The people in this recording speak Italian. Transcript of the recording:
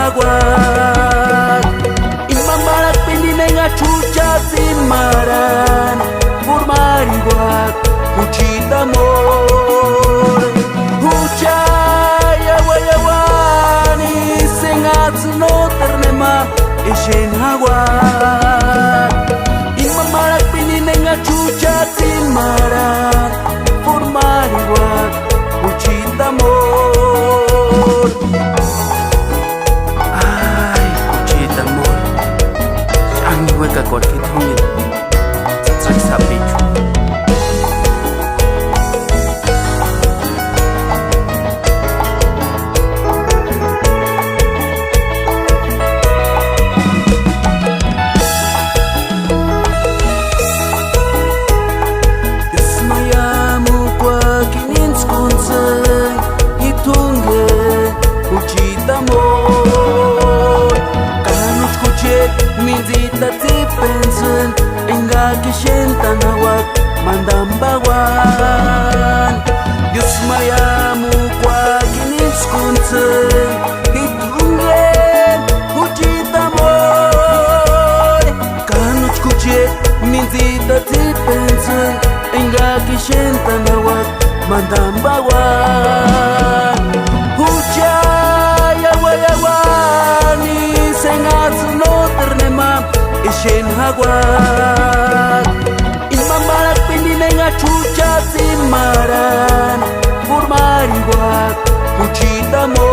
hagwat imamarak pindinenga chucha simaran furmariguat huchita mor huchaya wayawani sengat no ternema ishen hagwat imamarak pindinenga chucha simaran furmariguat huchita mor. Ay, huchita mor ang huwag kakot kitungin tsatsak sa bicho. Minzita tipensen enga kishen tanawak mandambawan Diyos mayamu kwa kiniskunsen hitungen huchita mor Kanuch kuchet minzita tipensen enga kishen tanawak mandambawan Huchaya wayawani sengat no ternema ishen hagwat imamarak pindinenga chucha simaran furmariguat huchita mor.